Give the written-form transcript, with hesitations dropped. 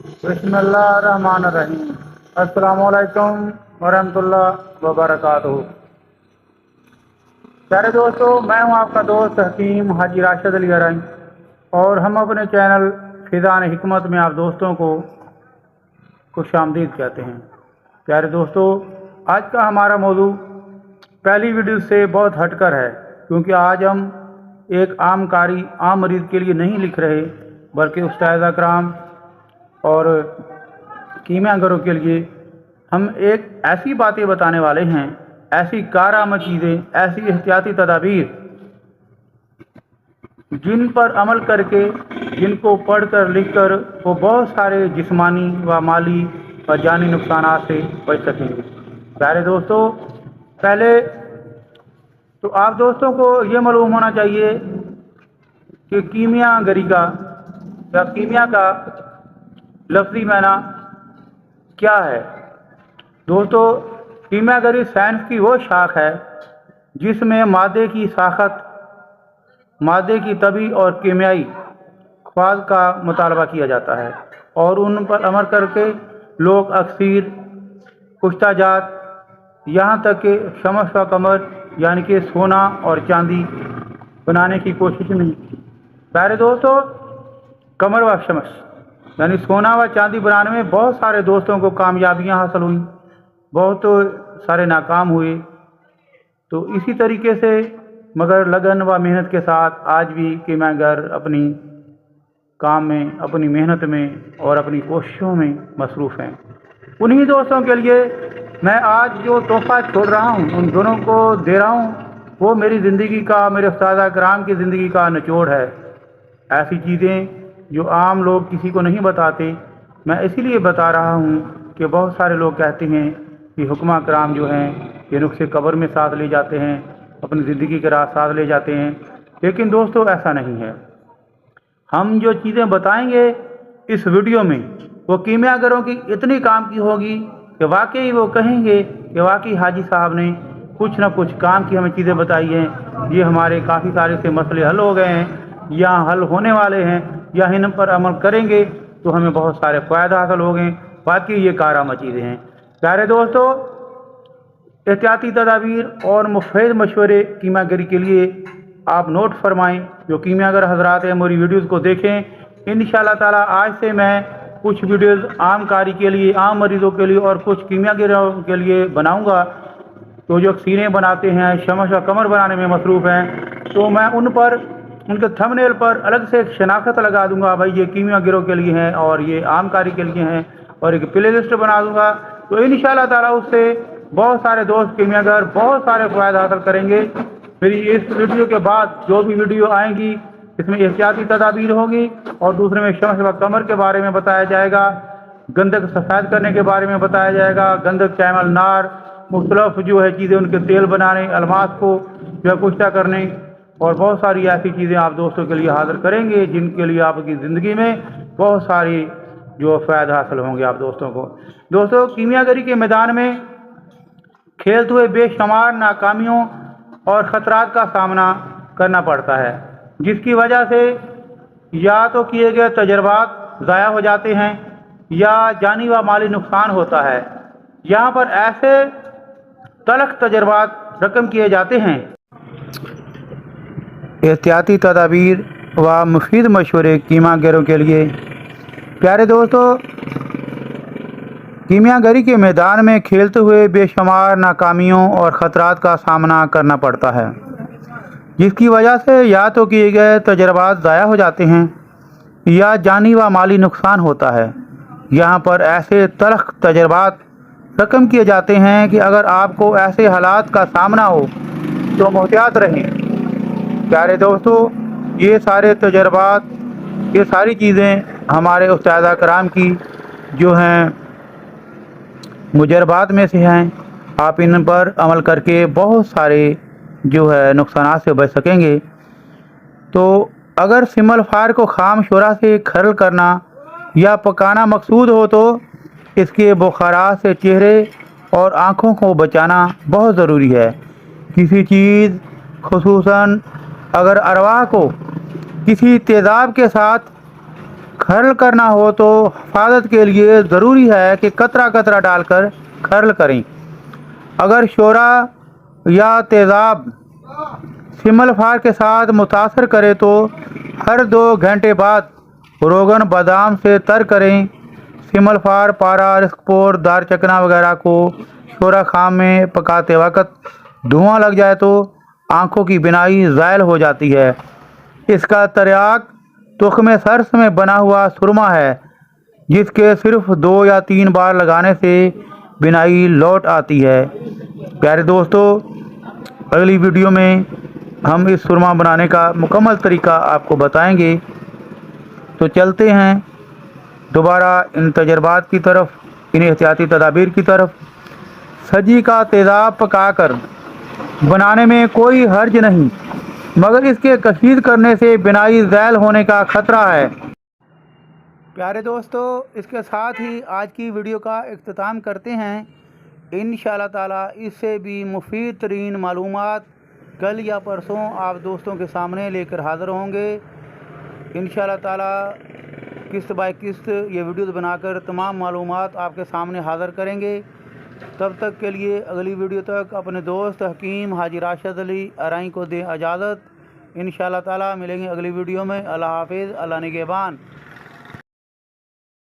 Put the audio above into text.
बिस्मिल्लाहिर्रहमानिर्रहीम। अस्सलामुअलैकुम वरहमतुल्लाह वबरकातुहू। प्यारे दोस्तों, मैं हूं आपका दोस्त हकीम हाजी राशिद अली हराई और हम अपने चैनल फिज़ान हिकमत में आप दोस्तों को खुशामदीद कहते हैं। प्यारे दोस्तों, आज का हमारा मौजू पहली वीडियो से बहुत हटकर है, क्योंकि आज हम एक आम कारी आम मरीज़ के लिए नहीं लिख रहे, बल्कि उस्ताद कराम और कीमियागरों के लिए हम एक ऐसी बातें बताने वाले हैं, ऐसी कारआमद चीज़ें, ऐसी एहतियाती तदाबीर जिन पर अमल करके, जिनको पढ़कर लिखकर वो बहुत सारे जिस्मानी व माली व जानी नुकसानात से बच सकेंगे। प्यारे दोस्तों, पहले तो आप दोस्तों को ये मालूम होना चाहिए कि कीमियागरी का या कीमिया का लफ्ज़ी माना क्या है। दोस्तों, कीमियागरी साइंस की वो शाख है जिसमें मादे की साखत, मादे की तबी और कीमियाई ख्वास का मुतालबा किया जाता है और उन पर अमल करके लोग अक्सर कुश्ताजात, यहाँ तक कि शमस व कमर यानी कि सोना और चांदी बनाने की कोशिश नहीं की। प्यारे दोस्तों, कमर व शमस यानी सोना व चांदी बनाने में बहुत सारे दोस्तों को कामयाबियां हासिल हुई, बहुत सारे नाकाम हुए। तो इसी तरीके से मगर लगन व मेहनत के साथ आज भी कीमियागर अपनी काम में, अपनी मेहनत में और अपनी कोशिशों में मसरूफ़ हैं। उन्हीं दोस्तों के लिए मैं आज जो तोहफ़ा छोड़ रहा हूँ, उन दोनों को दे रहा हूँ, वो मेरी ज़िंदगी का, मेरे उस्ताद कराम की ज़िंदगी का निचोड़ है। ऐसी चीज़ें जो आम लोग किसी को नहीं बताते, मैं इसीलिए बता रहा हूँ कि बहुत सारे लोग कहते हैं कि हुक्मा कराम जो हैं ये नुस्खे कब्र में साथ ले जाते हैं, अपनी ज़िंदगी के राह साथ ले जाते हैं। लेकिन दोस्तों, ऐसा नहीं है। हम जो चीज़ें बताएंगे इस वीडियो में वो कीमियागरों की इतनी काम की होगी कि वाकई वो कहेंगे कि वाकई हाजी साहब ने कुछ ना कुछ काम की हमें चीज़ें बताई हैं। ये हमारे काफ़ी सारे से मसले हल हो गए हैं या हल होने वाले हैं, या इन पर अमल करेंगे तो हमें बहुत सारे फ़ायदा हासिल हो गए। वाकई ये कारआमद चीज़ें हैं। प्यारे दोस्तों, एहतियाती तदाबीर और मुफीद मशवरे कीमियागरी के लिए आप नोट फरमाएं। जो कीमियागर हजरात हैं मेरी वीडियोज़ को देखें। इंशाअल्लाह ताला आज से मैं कुछ वीडियोज़ आम कारी के लिए, आम मरीज़ों के लिए और कुछ कीमियागरों के लिए बनाऊंगा। तो जो सीने बनाते हैं, शमस व कमर बनाने में मसरूफ़ हैं, तो मैं उन पर, उनके थंबनेल पर अलग से एक शनाख्त लगा दूंगा, भाई ये कीमियागरों के लिए हैं और ये आम कारी के लिए हैं, और एक प्ले लिस्ट बना दूंगा। तो इंशाअल्लाह ताला उससे बहुत सारे दोस्त कीमियागर बहुत सारे फ़ायदा हासिल करेंगे। मेरी इस वीडियो के बाद जो भी वीडियो आएंगी इसमें एहतियाती तदाबीर होगी और दूसरे में शमस व कमर के बारे में बताया जाएगा, गंधक सफ़ेद करने के बारे में बताया जाएगा, गंधक, कैमल, नार, मुख्तलिफ जो है चीज़ें, उनके तेल बनाने, अलमास को जो है कुश्ता करने, और बहुत सारी ऐसी चीज़ें आप दोस्तों के लिए हाजिर करेंगे जिनके लिए आपकी ज़िंदगी में बहुत सारी जो फ़ायदा हासिल होंगे आप दोस्तों को। दोस्तों, कीमियागरी के मैदान में खेलते हुए बेशुमार नाकामियों और ख़तरात का सामना करना पड़ता है, जिसकी वजह से या तो किए गए तजर्बात ज़ाया हो जाते हैं या जानी व माली नुकसान होता है। यहाँ पर ऐसे तलख तजर्बात रकम किए जाते हैं। एहतियाती तदाबीर व मुफीद मशवरे कीमियागरों के लिए। प्यारे दोस्तों, कीमियागरी के मैदान में खेलते हुए बेशुमार नाकामियों और ख़तरात का सामना करना पड़ता है, जिसकी वजह से या तो किए गए तजर्बात ज़ाया हो जाते हैं या जानी व माली नुकसान होता है। यहाँ पर ऐसे तलख तजर्बात रकम किए जाते हैं कि अगर आपको ऐसे हालात का सामना हो तो मुहतियात रहें। प्यारे दोस्तों, ये सारे तजर्बात, ये सारी चीज़ें हमारे उस्ताद कराम की जो हैं मुजरबात में से हैं। आप इन पर अमल करके बहुत सारे जो है नुकसानात से बच सकेंगे। तो अगर सिमल फायर को खाम शोरा से खरल करना या पकाना मकसूद हो तो इसके बुखारात से चेहरे और आँखों को बचाना बहुत ज़रूरी है। किसी चीज़, खुसूसन अगर अरवाह को किसी तेज़ाब के साथ खर्ल करना हो तो हिफाजत के लिए ज़रूरी है कि कतरा कतरा डालकर खर्ल करें। अगर शोरा या तेज़ाब सिमल फार के साथ मुतासर करे तो हर 2 घंटे बाद रोगन बादाम से तर करें। सिमल फार, पारा, रिस्कपोर, दारचकना वगैरह को शोरा खाम में पकाते वक्त धुआं लग जाए तो आँखों की बिनाई ज़ायल हो जाती है। इसका तर्याक तुख्म सरस में बना हुआ सुरमा है, जिसके सिर्फ 2 या 3 बार लगाने से बिनाई लौट आती है। प्यारे दोस्तों, अगली वीडियो में हम इस सुरमा बनाने का मुकम्मल तरीका आपको बताएंगे। तो चलते हैं दोबारा इन तजर्बात की तरफ, इन एहतियाती तदाबीर की तरफ। सजी का तेज़ाब पकाकर बनाने में कोई हर्ज नहीं, मगर इसके कशीद करने से बिनाई ज़ैल होने का ख़तरा है। प्यारे दोस्तों, इसके साथ ही आज की वीडियो का इख्तिताम करते हैं। इंशाअल्लाह ताला इससे भी मुफीद तरीन मालूमात कल या परसों आप दोस्तों के सामने लेकर हाज़िर होंगे। इंशाअल्लाह ताला किस्त बाय किस्त ये वीडियोज़ बनाकर तमाम मालूमात आपके सामने हाज़िर करेंगे। तब तक के लिए अगली वीडियो तक अपने दोस्त हकीम हाजी राशिद अली अराई को दें इजाज़त। इंशाअल्लाह ताला मिलेंगे अगली वीडियो में। अल्लाह हाफिज़, अल्लाह निगहबान।